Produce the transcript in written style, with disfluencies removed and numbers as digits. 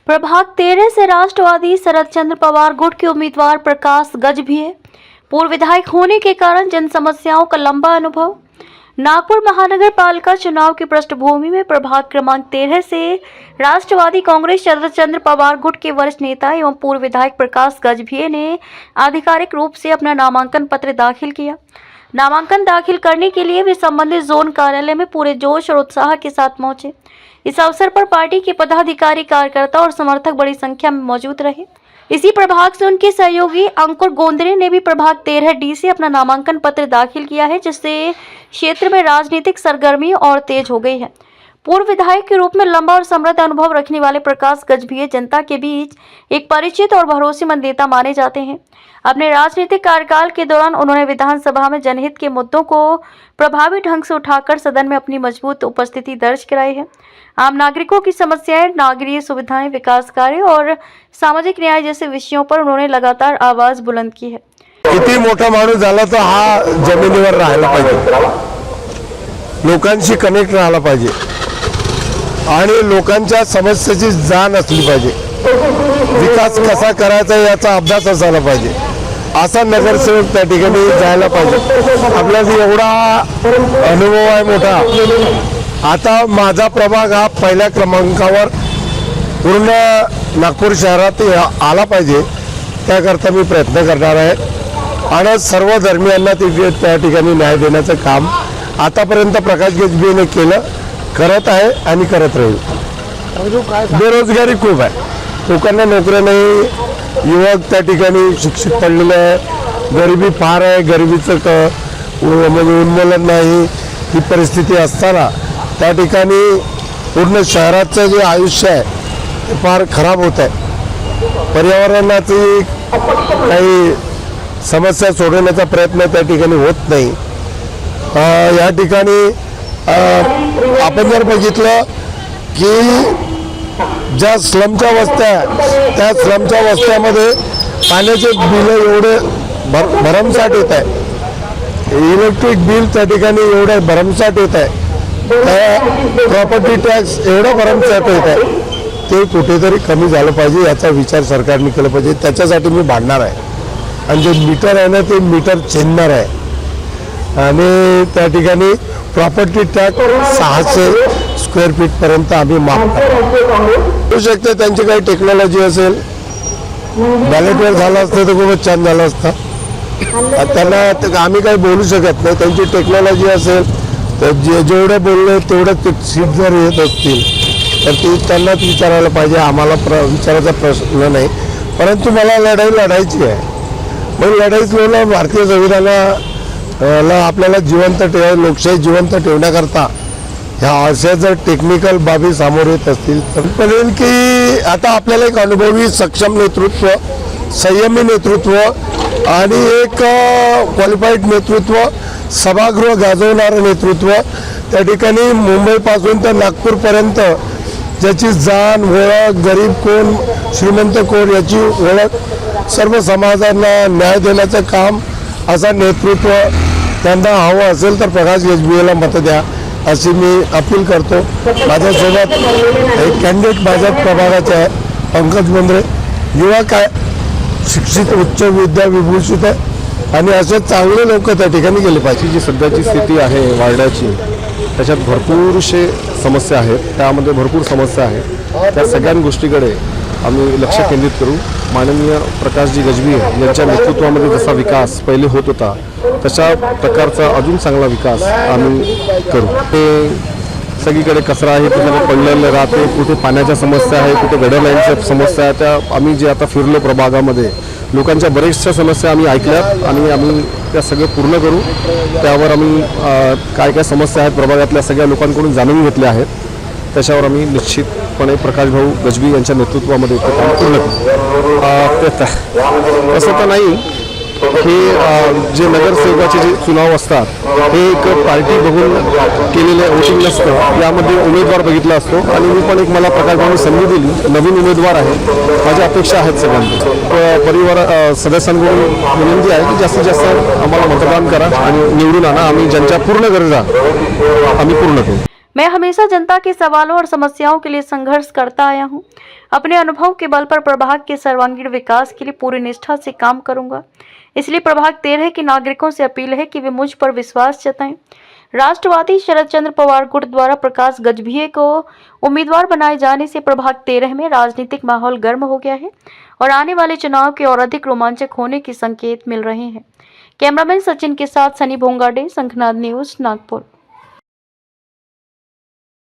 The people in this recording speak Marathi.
प्रभाग 13 से राष्ट्रवादी शरद चंद्र पवार गुट के उम्मीदवार प्रकाश गज भी है। पूर्व विधायक होने के कारण जन समस्याओं का लंबा अनुभव। नागपुर महानगर पालिका चुनाव की पृष्ठभूमि में प्रभाग क्रमांक 13 से राष्ट्रवादी कांग्रेस शरद चंद्र पवार गुट के वरिष्ठ नेता एवं पूर्व विधायक प्रकाश गजभिये ने आधिकारिक रूप से अपना नामांकन पत्र दाखिल किया। नामांकन दाखिल करने के लिए वे संबंधित जोन कार्यालय में पूरे जोश और उत्साह के साथ पहुंचे। इस अवसर पर पार्टी के पदाधिकारी, कार्यकर्ता और समर्थक बड़ी संख्या में मौजूद रहे। इसी प्रभाग से उनके सहयोगी अंकुर गोंदरे ने भी प्रभाग 13D से अपना नामांकन पत्र दाखिल किया है, जिससे क्षेत्र में राजनीतिक सरगर्मी और तेज हो गई है। पूर्व विधायक के रूप में लंबा और समृद्ध अनुभव रखने वाले प्रकाश गजभिये जनता के बीच एक परिचित और भरोसेमंद नेता माने जाते हैं। अपने राजनीतिक कार्यकाल के दौरान उन्होंने विधानसभा में जनहित के मुद्दों को प्रभावी ढंग से उठाकर सदन में अपनी मजबूत उपस्थिति दर्ज कराई है। आम नागरिकों की समस्याएं, नागरिक सुविधाएं, विकास कार्य और सामाजिक न्याय जैसे विषयों पर उन्होंने लगातार आवाज बुलंद की है। किती मोठा माणूस झाला तर हा जमिनीवर राहायला पाहिजे, लोकांशी कनेक्ट राहायला पाहिजे आणि लोकांच्या समस्येची जाण असली पाहिजे। विकास कसा करायचा याचा अभ्यास असायला पाहिजे। असा नगरसेवक त्या ठिकाणी जायला पाहिजे। आपल्याला एवढा अनुभव आहे मोठा। आता माझा प्रभाग हा पहिल्या क्रमांकावर पूर्ण नागपूर शहरात आला पाहिजे, त्याकरता मी प्रयत्न करणार आहे आणि सर्व धर्मीयांना त्या ठिकाणी न्याय देण्याचं काम आतापर्यंत प्रकाश गजभियेने केलं, करत आहे आणि करत राहील। बेरोजगारी खूप आहे, लोकांना नोकऱ्या नाही, युवक त्या ठिकाणी शिक्षित पडलेले आहे, गरिबी फार आहे, गरिबीचं म्हणजे उन्मूलन नाही, ही परिस्थिती असताना त्या ठिकाणी पूर्ण शहराचं जे आयुष्य आहे ते फार खराब होत आहे। पर्यावरणाची काही समस्या सोडवण्याचा प्रयत्न त्या ठिकाणी होत नाही। या ठिकाणी आपण जर बघितलं की ज्या स्लमच्या वस्त्या, त्या स्लमच्या वस्त्यामध्ये पाण्याचे बिल एवढे भरमसाठ येत आहे, इलेक्ट्रिक बिल त्या ठिकाणी एवढे भरमसाठ येत आहे, प्रॉपर्टी टॅक्स एवढा भरमसाठ येत आहे, ते कुठेतरी कमी झालं पाहिजे याचा विचार सरकारने केला पाहिजे। त्याच्यासाठी मी भांडणार आहे आणि जे मीटर आहे ना ते मीटर छेदणार आहे आणि त्या ठिकाणी प्रॉपर्टी टॅक्स 600 स्क्वेअर फीट पर्यंत आम्ही माफ करू शकतो। त्यांची काही टेक्नॉलॉजी असेल, बॅलेटवर झालं असतं तर खूपच छान झालं असतं। त्यांना आम्ही काही बोलू शकत नाही। त्यांची टेक्नॉलॉजी असेल तर जेवढे बोलले तेवढे सीट जर येत असतील तर ती त्यांनाच विचारायला पाहिजे, आम्हाला विचारायचा प्रश्न नाही। परंतु मला लढाई लढायची आहे, मग लढाईच लढलं। भारतीय संविधानाला आपल्याला जिवंत लोकशाही जिवंत ठेवण्याकरता ह्या अशा जर टेक्निकल बाबी सामोर येत असतील तर कळेल की आता आपल्याला एक अनुभवी, सक्षम नेतृत्व, संयमी नेतृत्व आणि एक क्वालिफाईड नेतृत्व, सभागृह गाजवणारं नेतृत्व, त्या ठिकाणी मुंबईपासून तर नागपूरपर्यंत ज्याची जाण, ओळख, गरीब कोण, श्रीमंत कोण याची ओळख, सर्व समाजांना न्याय देण्याचं काम असा नेतृत्व त्यांना हवं असेल तर प्रकाश गजभियेला मत द्या अशी मी अपील करतो। माझ्यासोबत एक कॅन्डिडेट भाजप प्रभागाचे आहे, पंकज बोंद्रे, युवक आहे, शिक्षित, उच्च विद्या विभूषित आहे आणि असे चांगले लोक त्या ठिकाणी गेले पाहिजे। जी सध्याची स्थिती आहे वार्डाची, त्याच्यात भरपूरशे समस्या आहेत, त्यामध्ये भरपूर समस्या आहेत। त्या सगळ्या गोष्टीकडे आम्ही लक्ष केंद्रित करू। माननीय प्रकाशजी गजभिये यांच्या नेतृत्वामध्ये जसा विकास पहिले होत होता तशा प्रकारचा अजून चांगला विकास आम्ही करू। ते सगळीकडे कचरा आहे, कुठे पडलेलं राहते, कुठे पाण्याच्या समस्या आहे, कुठे गटर लाईनच्या समस्या आहे। त्या आम्ही जे आता फिरलो प्रभागामध्ये लोकांच्या बऱ्याचशा समस्या आम्ही ऐकल्यात आणि आम्ही त्या सगळं पूर्ण करू। त्यावर आम्ही काय काय समस्या आहेत प्रभागातल्या सगळ्या लोकांकडून जाणून घेतल्या आहेत, त्याच्यावर आम्ही निश्चितपणे प्रकाश भाऊ गजभिये यांच्या नेतृत्वामध्ये ते काम पूर्ण करू। तसं तर नाही, हे जे नगरसेवकाचे जे चुनाव असतात हे एक पार्टी बघून केलेले वोटिंग नसतं, यामध्ये उमेदवार बघितला असतो आणि मी पण एक मला प्रकाश भाऊंनी संधी दिली, नवीन उमेदवार आहे, माझ्या अपेक्षा आहेत सगळ्यांना। परिवार सदस्यांकडून विनंती आहे की जास्तीत जास्त आम्हाला मतदान करा आणि निवडून आणा। आम्ही ज्यांच्या पूर्ण गरजा आम्ही पूर्ण करू। मैं हमेशा जनता के सवालों और समस्याओं के लिए संघर्ष करता आया हूं। अपने अनुभव के बल पर प्रभाग के सर्वांगीण विकास के लिए पूरी निष्ठा से काम करूंगा। इसलिए प्रभाग 13 के नागरिकों से अपील है कि वे मुझ पर विश्वास जताएं। राष्ट्रवादी शरद चंद्र पवार गुट द्वारा प्रकाश गजभिये को उम्मीदवार बनाए जाने से प्रभाग 13 में राजनीतिक माहौल गर्म हो गया है और आने वाले चुनाव के और अधिक रोमांचक होने के संकेत मिल रहे हैं। कैमरामैन सचिन के साथ सनी भोंगाडे, शंखनाद न्यूज, नागपुर।